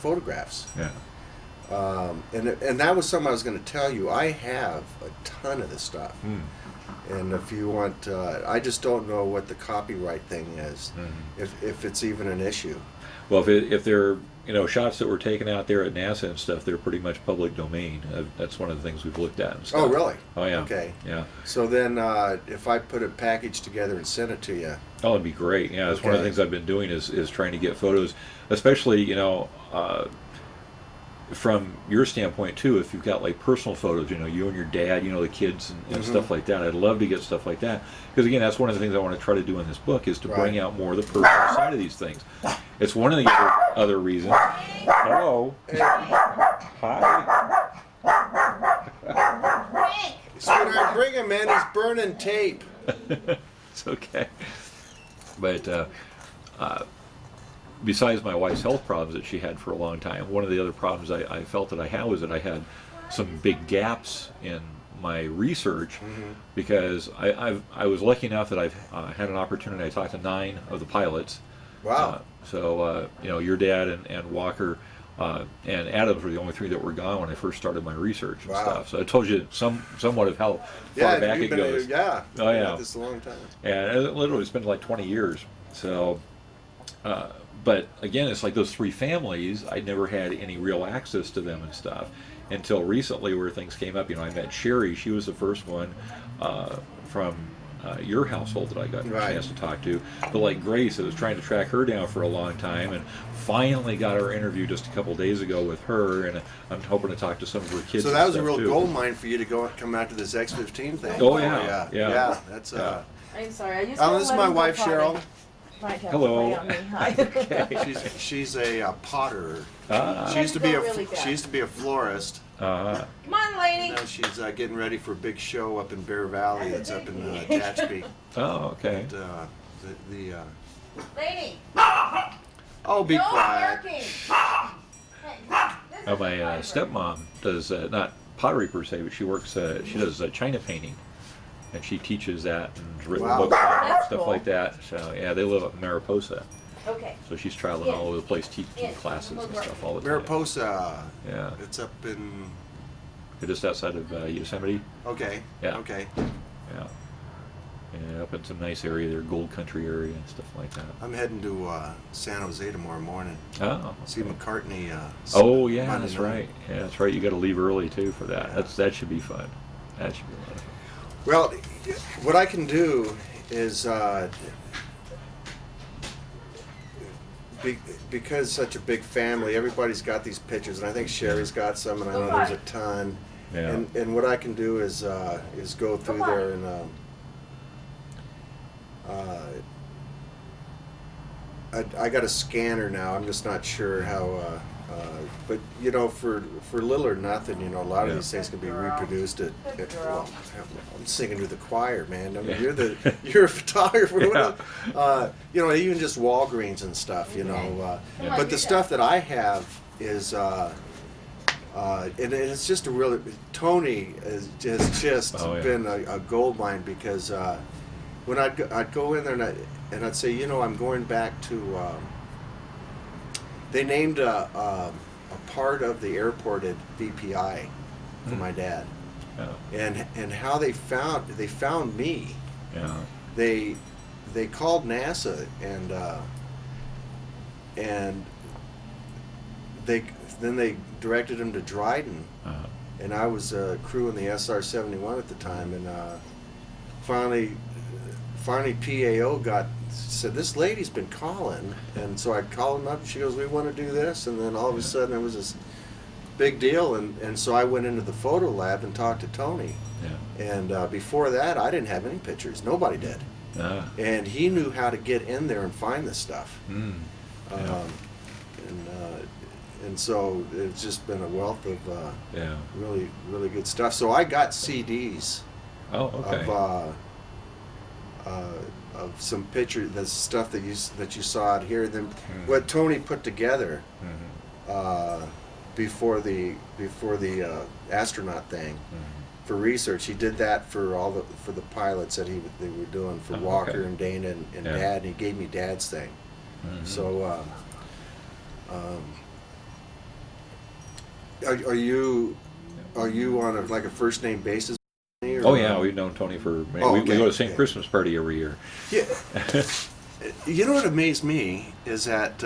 photographs. Yeah. And that was something I was going to tell you. I have a ton of this stuff. Mm. And if you want, I just don't know what the copyright thing is, if it's even an issue. Well, if they're shots that were taken out there at NASA and stuff, they're pretty much public domain. That's one of the things we've looked at and stuff. Oh, really? Oh, yeah. Okay. Yeah. So then, if I put a package together and send it to you, Oh, it'd be great. Yeah, that's one of the Okay. things I've been doing is trying to get photos, especially from your standpoint too. If you've got like personal photos, you and your dad, the kids and stuff like that. I'd love to get stuff like that because again, that's one of the things I want to try to do in this book is to bring Right. out more of the personal side of these things. It's one of the other reasons. Hello. Hi. Frank, sweetheart, bring him in. He's burning tape. It's okay. But besides my wife's health problems that she had for a long time, one of the other problems I felt that I had was that I had some big gaps in my research because I was lucky enough that I've had an opportunity. I talked to 9 of the pilots. Wow. Your dad and Walker and Adams were the only 3 that were gone when I first started my research and Wow. stuff. So I told you somewhat of how far back you've it been, goes. yeah. Oh, You've been yeah. at this a long time. And it literally it's been like 20 years. So, but again, it's like those 3 families, I never had any real access to them and stuff until recently where things came up. I met Sherry. She was the first one from your household that I got a Right. chance to talk to. But like Grace, I was trying to track her down for a long time and finally got her interview just a couple days ago with her. And I'm hoping to talk to some of her kids. So and that was a stuff, real too. gold mine for you to come out to this X-15 thing. Oh, yeah. Yeah. That's Yeah. I'm sorry. I just. this is my wife Cheryl. Hello. She's a potter. Ah. She used to Go be really fast. she used to be a florist. Uh, come on, lady. Now she's getting ready for a big show up in Bear Valley. That's up in Tehachapi. oh, okay. And, Lady. oh, be No quiet. barking. Hey, this is My my stepmom does not pottery per se, but she works. She does China painting, and she teaches that and has written Wow. books on it and That's stuff cool. like that. So yeah, they live up in Mariposa, Okay. so she's traveling all over the place teaching classes and stuff all the time. Mariposa. Yeah, It's up in. just outside of Yosemite. Okay. Yeah. Okay. Yeah, yeah, up in some nice area there, Gold Country area and stuff like that. I'm heading to San Jose tomorrow morning. Oh, See McCartney. oh yeah, Monday that's night. right. Yeah, that's right. You got to leave early too for that. That should be fun. That should be a lot of fun. Well, what I can do is because such a big family, everybody's got these pictures, and I think Sherry's got some, and I know there's a ton. Yeah. And what I can do is go through there and I got a scanner now. I'm just not sure how. But for little or nothing, a lot Yeah. of these things can be reproduced at. girl. I'm singing to the choir, man. I mean, Yeah. you're a photographer. Yeah. Even just Walgreens and stuff. Yeah. But the stuff that I have is. And it's just a really. Tony has just Oh, yeah. been a gold mine because when I'd go in there and I'd say, I'm going back to. They named a part of the airport at VPI for my dad, Yeah. and how they found me. Yeah. They called NASA and they directed him to Dryden, Uh-huh. and I was a crew in the SR-71 at the time, and finally PAO said, this lady's been calling, and so I called him up, and she goes, we want to do this, and then all of a sudden it was this big deal. And so I went into the photo lab and talked to Tony. Yeah. And before that, I didn't have any pictures. Nobody did. And he knew how to get in there and find this stuff. Yeah. And so it's just been a wealth of Yeah. really, really good stuff. So I got CDs Oh, okay. of some pictures, the stuff that you saw out here. Then what Tony put together before the astronaut thing for research. He did that for for the pilots that they were doing for Oh, Walker okay. and Dana and Yeah. Dad. And he gave me Dad's thing. So. Are you on like a first name basis? Or Oh yeah, we've known Tony for many. Oh, we okay, go to the same okay. Christmas party every year. Yeah. You know what amazed me is that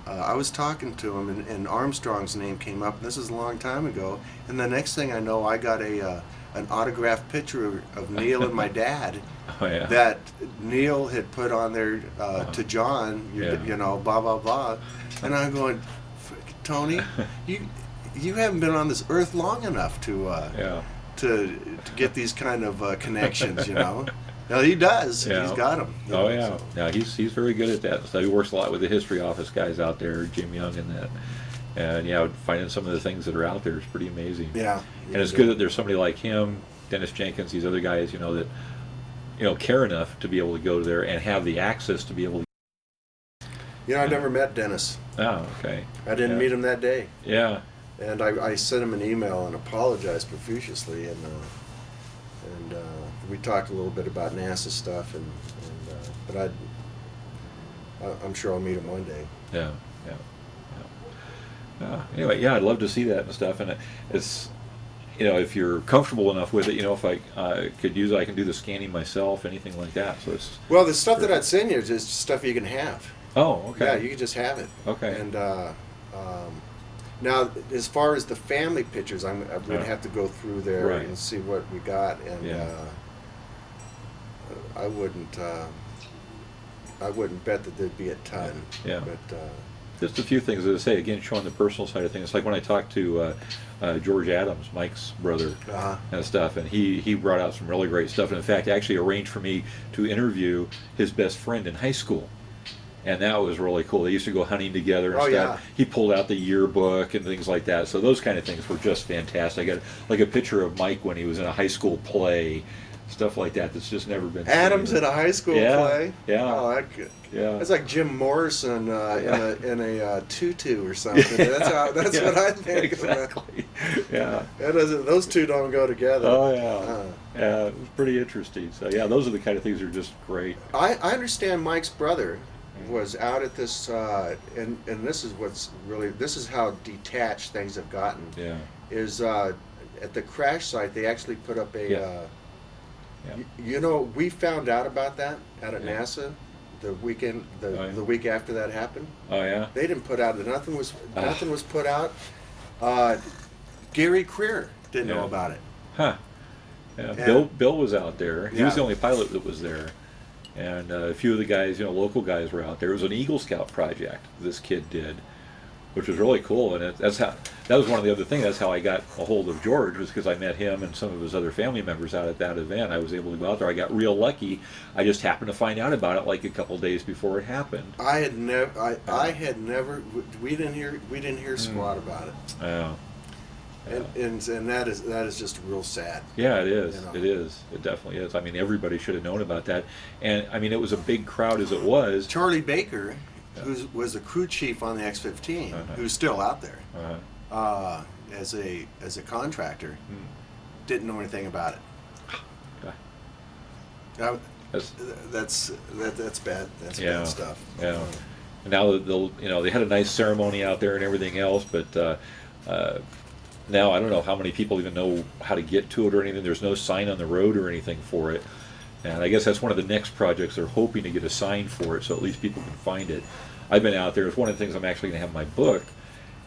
I was talking to him and Armstrong's name came up, and this is a long time ago. And the next thing I know, I got an autographed picture of Neil and my dad Oh yeah. that Neil had put on there to John. Yeah. You know, blah blah blah. And I'm going, Tony, you haven't been on this earth long enough to Yeah. to get these kind of connections, you know. Well, he does. Yeah. He's got them. Oh yeah. Yeah, he's very good at that. So he works a lot with the history office guys out there, Jim Young and that. And yeah, finding some of the things that are out there is pretty amazing. Yeah. And it's good that there's somebody like him, Dennis Jenkins, these other guys, that care enough to be able to go there and have the access to be able to. You know, I never met Dennis. Oh, okay. I didn't Yeah. meet him that day. Yeah. And I sent him an email and apologized profusely, and we talked a little bit about NASA stuff, but I'm sure I'll meet him one day. Yeah. Yeah. Anyway, yeah, I'd love to see that and stuff, and it's, if you're comfortable enough with it, if I could use it, I can do the scanning myself, anything like that. So it's. Well, the stuff that I'd send you is just stuff you can have. Oh, okay. Yeah, you can just have it. Okay. And now, as far as the family pictures, I'm going to have to go through there Right. and see what we got, and Yeah. I wouldn't bet that there'd be a ton. Yeah. But Just a few things, as I say, again, showing the personal side of things. It's like when I talked to George Adams, Mike's brother, and stuff, and he brought out some really great stuff. And in fact, actually arranged for me to interview his best friend in high school. And that was really cool. They used to go hunting together and Oh, stuff. yeah. He pulled out the yearbook and things like that. So those kind of things were just fantastic. I got like a picture of Mike when he was in a high school play, stuff like that. That's just never been Adams seen. in a high school Yeah, play. yeah. Oh, that could. Yeah. That's like Jim Morrison Yeah. in a tutu or something. That's Yeah, what I think. exactly. Yeah. That doesn't. Those two don't go together. Oh yeah. Yeah, it was pretty interesting. So yeah, those are the kind of things that are just great. I understand Mike's brother was out at this, and this is how detached things have gotten. Yeah. Is at the crash site they actually put up a. Yeah. Yeah. We found out about that out at Yeah. NASA, the weekend, Oh, yeah. the week after that happened. Oh yeah. They didn't put out nothing was put out. Gary Creer didn't know Yeah. about it. Huh. Yeah. And- Bill was out there. He was Yeah. the only pilot that was there. And a few of the guys, local guys were out there. It was an Eagle Scout project this kid did, which was really cool. And that was one of the other things. That's how I got a hold of George, was because I met him and some of his other family members out at that event. I was able to go out there. I got real lucky. I just happened to find out about it like a couple days before it happened. I had never. We didn't hear squat about it. Yeah. And that is just real sad. Yeah, it is. You know. It is. It definitely is. I mean, everybody should have known about that. And I mean, it was a big crowd as it was. Charlie Baker, Yeah. who was the crew chief on the X-15, Uh-huh. who's still out there Uh, as a contractor, Hmm. didn't know anything about it. Yeah. That's bad. That's Yeah. bad stuff. Yeah. And now they had a nice ceremony out there and everything else, but now I don't know how many people even know how to get to it or anything. There's no sign on the road or anything for it. And I guess that's one of the next projects. They're hoping to get a sign for it so at least people can find it. I've been out there. It's one of the things I'm actually going to have in my book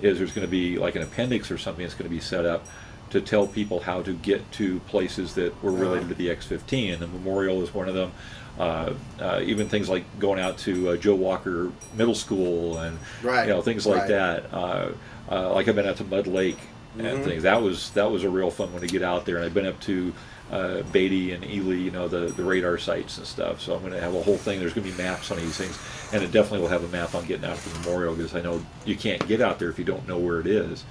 is there's going to be like an appendix or something that's going to be set up to tell people how to get to places that were related to the X-15, and the memorial is one of them. Even things like going out to Joe Walker Middle School and Right. Things like Right. that. Like I've been out to Mud Lake and things. That was a real fun one to get out there. And I've been up to Beatty and Ely, the radar sites and stuff. So I'm going to have a whole thing. There's going to be maps on these things, and it definitely will have a map on getting out to the memorial, because I know you can't get out there if you don't know where it is.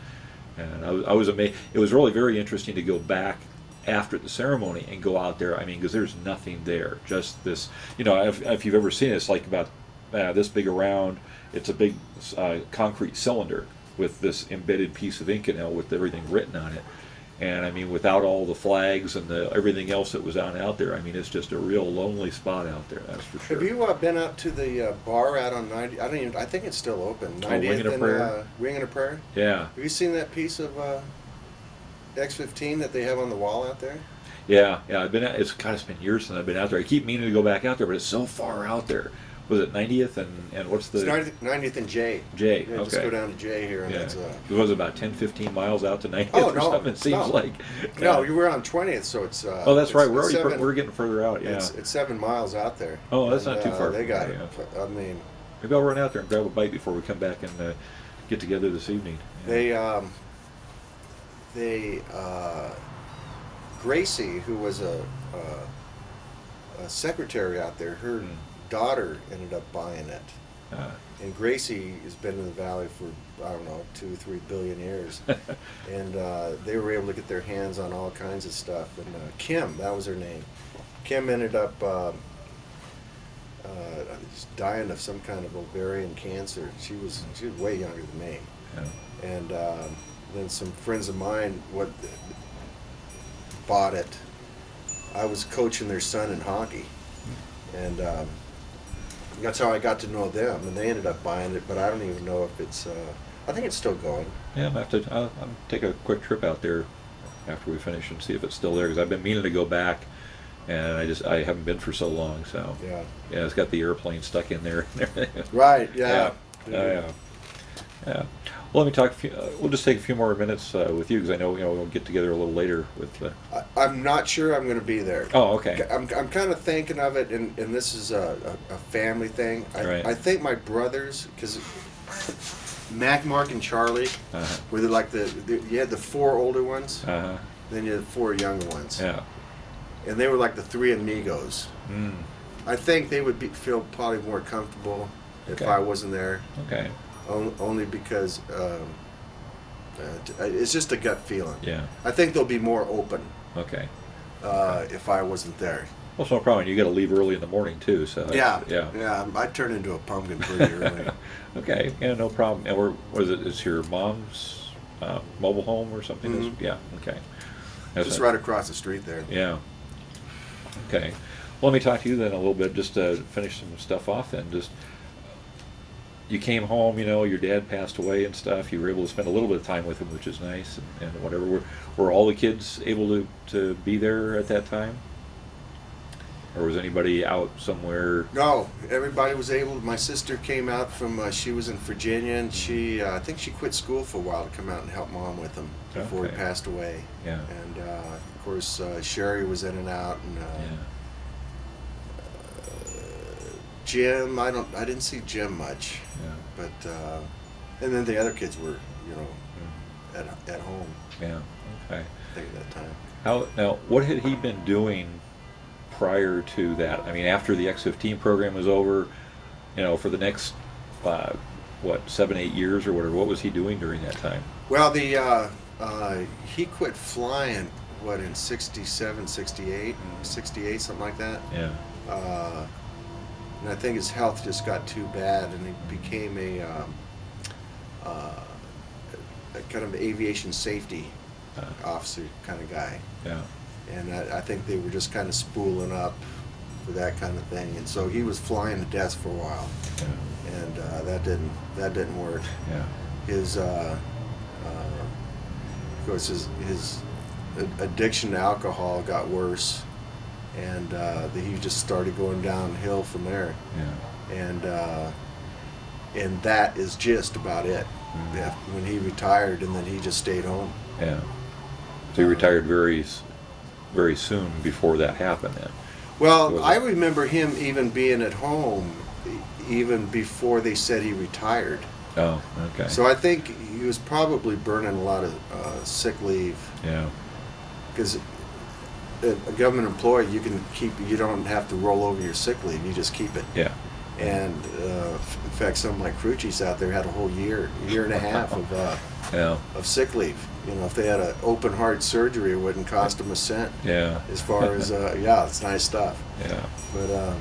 And I was amazed. It was really very interesting to go back after the ceremony and go out there. I mean, because there's nothing there. Just this, if you've ever seen it, it's like about this big around. It's a big concrete cylinder with this embedded piece of Inconel with everything written on it. And I mean, without all the flags and everything else that was out there, I mean, it's just a real lonely spot out there. That's for sure. Have you been up to the bar out on 90? I think it's still open. 90th Wing and a Prayer? Wing and a Prayer. Yeah. Have you seen that piece of X-15 that they have on the wall out there? Yeah. I've been. It's been years since I've been out there. I keep meaning to go back out there, but it's so far out there. Was it 90th and what's the? It's 90th and J. J. Yeah, Okay. just go down to J here, and Yeah. it's It was about 10, 15 miles out to 90th Oh, or no, something. It seems no. like. No, Yeah. you were on 20th, so it's. Oh, that's it's- right. it's We're getting further out. Yeah. It's 7 miles out there. Oh, that's And, not too far They from got there, it. I mean, Maybe I'll run out there and grab a bite before we come back and get together this evening. Yeah. Gracie, who was a secretary out there, her daughter ended up buying it. And Gracie has been in the valley for, I don't know, 2-3 billion years. And they were able to get their hands on all kinds of stuff. And Kim, that was her name. Kim ended up dying of some kind of ovarian cancer. She was way younger than me. Yeah. And then some friends of mine bought it. I was coaching their son in hockey. And that's how I got to know them, and they ended up buying it, but I don't even know if it's, I think it's still going. Yeah, I'll take a quick trip out there after we finish and see if it's still there, because I've been meaning to go back, and I haven't been for so long. So Yeah. yeah, it's got the airplane stuck in there. Right, yeah. Yeah. Well, let me talk. We'll just take a few more minutes with you, because I know we'll get together a little later with. I'm not sure I'm going to be there. Oh, okay. I'm kind of thinking of it, and this is a family thing. Right. I think my brothers, because Mac, Mark, and Charlie, were like you had the 4 older ones, then you had 4 younger ones. Yeah. And they were like the 3 amigos. Mm. I think they would feel probably more comfortable if Okay. I wasn't there. Okay. Only because it's just a gut feeling. Yeah. I think they'll be more open Okay. if I wasn't there. Well, it's no problem. You got to leave early in the morning too, so Yeah. yeah. I turn into a pumpkin pretty early. Okay, yeah, no problem. And what is it? Is your mom's mobile home or something? Mhm. Yeah. Okay. Just right across the street there. Yeah. Okay. Well, let me talk to you then a little bit, just to finish some stuff off. Then, just you came home. Your dad passed away and stuff. You were able to spend a little bit of time with him, which is nice, and whatever. Were all the kids able to be there at that time? Or was anybody out somewhere? No, everybody was able. My sister came out from. She was in Virginia, and I think she quit school for a while to come out and help Mom with him before Okay. he passed away. Yeah. And of course, Sherry was in and out, and Yeah. Jim. I didn't see Jim much, Yeah. but and then the other kids were, Mm. at home. Yeah. Okay. I think at that time. Now, what had he been doing prior to that? I mean, after the X-15 program was over, for the next 7-8 years or whatever, what was he doing during that time? Well, he quit flying in 67, 68, 68, something like that. Yeah. And I think his health just got too bad, and he became a kind of aviation safety officer kind of guy. Yeah. And I think they were just kind of spooling up for that kind of thing. And so he was flying to death for a while, Yeah. and that didn't work. Yeah. His of course his addiction to alcohol got worse, and he just started going downhill from there. Yeah. And that is just about it. Mhm. Yeah, when he retired, and then he just stayed home. Yeah. So he retired very soon before that happened then. Well, Was I it- remember him even being at home, even before they said he retired. Oh, okay. So I think he was probably burning a lot of sick leave, Yeah. because a government employee, you don't have to roll over your sick leave, you just keep it. Yeah. And in fact, some of my crew chiefs out there had a whole year and a half Yeah. of sick leave. You know, if they had an open heart surgery, it wouldn't cost them a cent. Yeah. As far as yeah, it's nice stuff. Yeah. But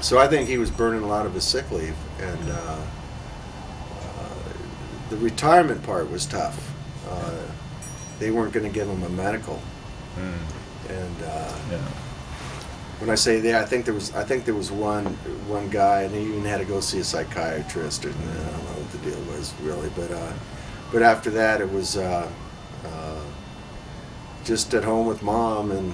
so I think he was burning a lot of his sick leave, and the retirement part was tough. They weren't going to give him a medical, and Yeah. when I say that, I think there was one guy, and he even had to go see a psychiatrist, and I don't know what the deal was really, but after that it was just at home with mom, and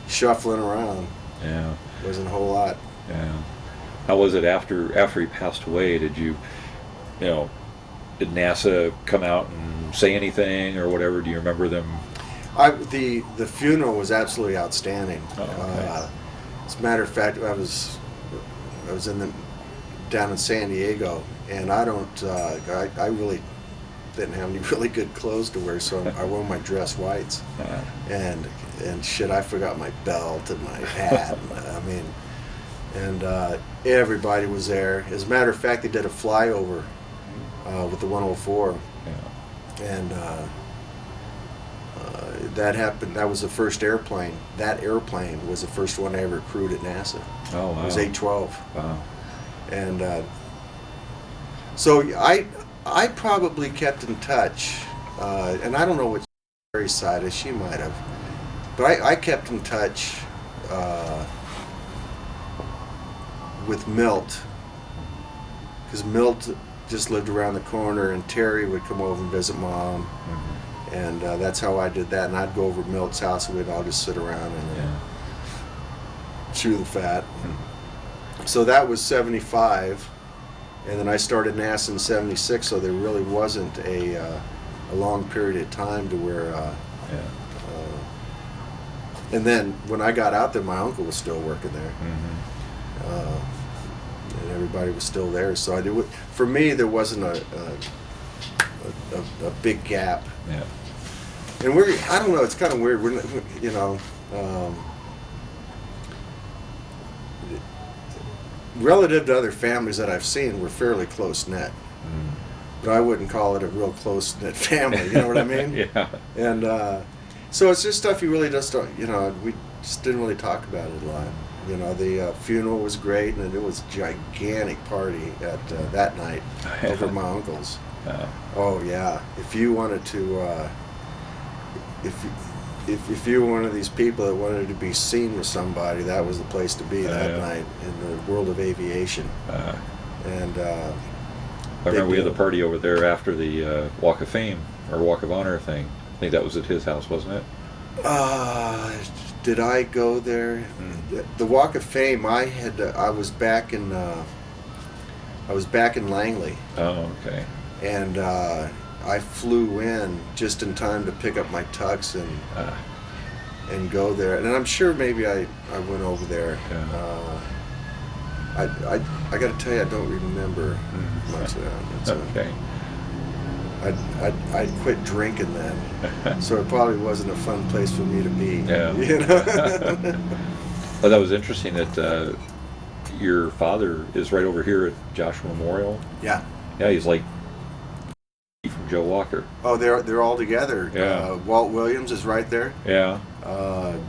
shuffling around. Yeah. Wasn't a whole lot. Yeah. How was it after he passed away? Did did NASA come out and say anything or whatever? Do you remember them? The funeral was absolutely outstanding. Oh, okay. As a matter of fact, I was down in San Diego, and I really didn't have any really good clothes to wear, so I wore my dress whites, and shit, I forgot my belt and my hat. And everybody was there. As a matter of fact, they did a flyover with the 104, Yeah. and that happened. That was the first airplane. That airplane was the first one I ever crewed at NASA. Oh, wow. It was 812, Wow. and so I probably kept in touch, and I don't know what Mary's side is. She might have, but I kept in touch with Milt, because Milt just lived around the corner, and Terry would come over and visit mom. Mhm. And that's how I did that. And I'd go over to Milt's house, and we'd all just sit around and Yeah. chew the fat. So that was 75, and then I started NASA in 76. So there really wasn't a long period of time to where. Yeah. And then when I got out there, my uncle was still working there, Mhm. and everybody was still there. So for me, there wasn't a big gap. Yeah. And I don't know, it's kind of weird. Relative to other families that I've seen, we're fairly close-knit. Mm. But I wouldn't call it a real close-knit family, you know what I mean? Yeah. And so it's just stuff you really just don't, we just didn't really talk about it a lot. The funeral was great, and it was a gigantic party at that night over at my uncle's. Oh yeah, if you wanted to, if you were one of these people that wanted to be seen with somebody, that was the place to be that Yeah. night in the world of aviation. And I remember we had the deal. party over there after the Walk of Fame or Walk of Honor thing. I think that was at his house, wasn't it? Did I go there? The Walk of Fame, I was back in Langley, Oh, okay. and I flew in just in time to pick up my tux and go there. And I'm sure maybe I went over there. Yeah. I got to tell you, I don't remember much of that. Okay. I'd quit drinking then, so it probably wasn't a fun place for me to be. Yeah. Well, that was interesting that your father is right over here at Joshua Memorial. Yeah. Yeah, he's like from Joe Walker. Oh, they're all together. Yeah. Walt Williams is right there. Yeah.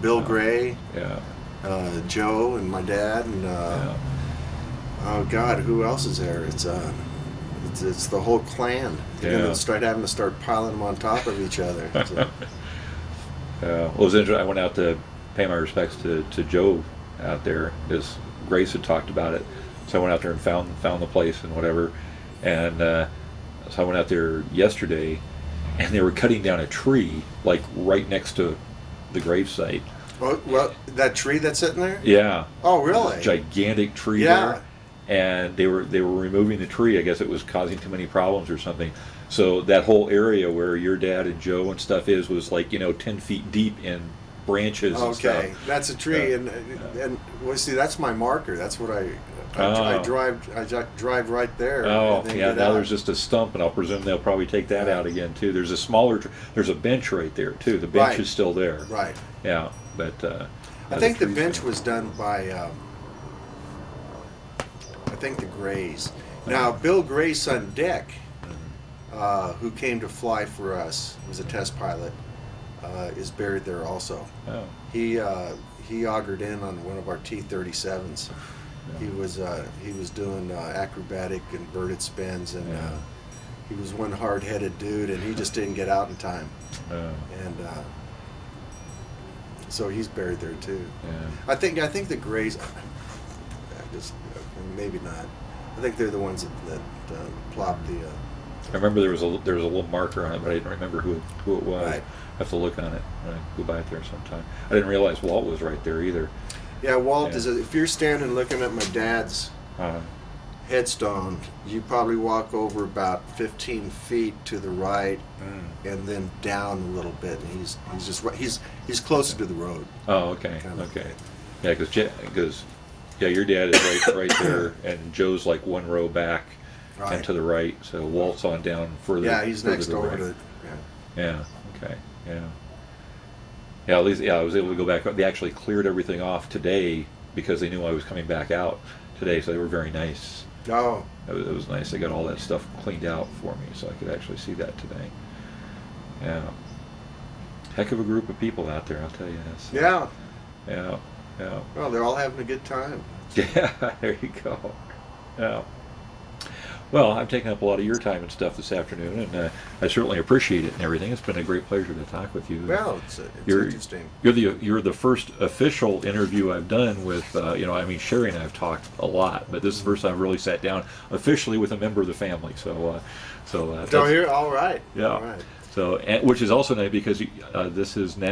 Bill Gray, Yeah. Joe, and my dad, and Yeah. oh God, who else is there? It's the whole clan. They're Yeah. gonna start piling them on top of each other. So. Well, it was interesting. I went out to pay my respects to Joe out there. His Grace had talked about it, so I went out there and found the place and whatever. And so I went out there yesterday, and they were cutting down a tree like right next to the gravesite. Oh, well, that tree that's sitting there? Yeah. Oh, really? Gigantic tree Yeah. there. And they were removing the tree. I guess it was causing too many problems or something. So that whole area where your dad and Joe and stuff was like 10 feet deep in branches and stuff. Okay, that's a tree, Yeah. and well, see, that's my marker. That's what I Oh. drive right there. Oh, and then yeah, get now out. there's just a stump, and I'll presume they'll probably take that out again, too. There's a smaller, there's a bench right there, too. The bench Right. is still there. Right. Yeah, but... I think the bench was done by, I think the Grays. Now, Bill Gray's son, Dick, who came to fly for us, was a test pilot, is buried there also. Oh, He augured in on one of our T-37s. He was doing acrobatic inverted spins, and Yeah. he was one hard-headed dude, and he just didn't get out in time, and so he's buried there too. yeah. I think the Grays, maybe not. I think they're the ones that plopped the. I remember there was a little marker on it, but I didn't remember who it was. Right. I have to look on it when I go by it there sometime. I didn't realize Walt was right there either. Yeah, Walt Yeah. is. If you're standing looking at my dad's headstone, you probably walk over about 15 feet to the right, and then down a little bit, and he's just right. He's closer to the road. Oh, okay, Kind of. okay. Yeah, because your dad is right there, and Joe's like one row back Right. and to the right. So Walt's on down further. Yeah, he's further next to the over right. to. Yeah. Yeah. Okay. Yeah. Yeah. At least, I was able to go back. They actually cleared everything off today because they knew I was coming back out today, so they were very nice. Oh, It was nice. They got all that stuff cleaned out for me, so I could actually see that today. Yeah. Heck of a group of people out there, I'll tell you. yeah. Yeah. Yeah. Well, they're all having a good time. Yeah. There you go. Yeah. Well, I'm taking up a lot of your time and stuff this afternoon, and I certainly appreciate it and everything. It's been a great pleasure to talk with you. Well, it's You're- interesting. You're the first official interview I've done with Sherry and I've talked a lot, but this is the first time I've really sat down officially with a member of the family. So So here, all right. yeah. All right. So which is also nice because this is now.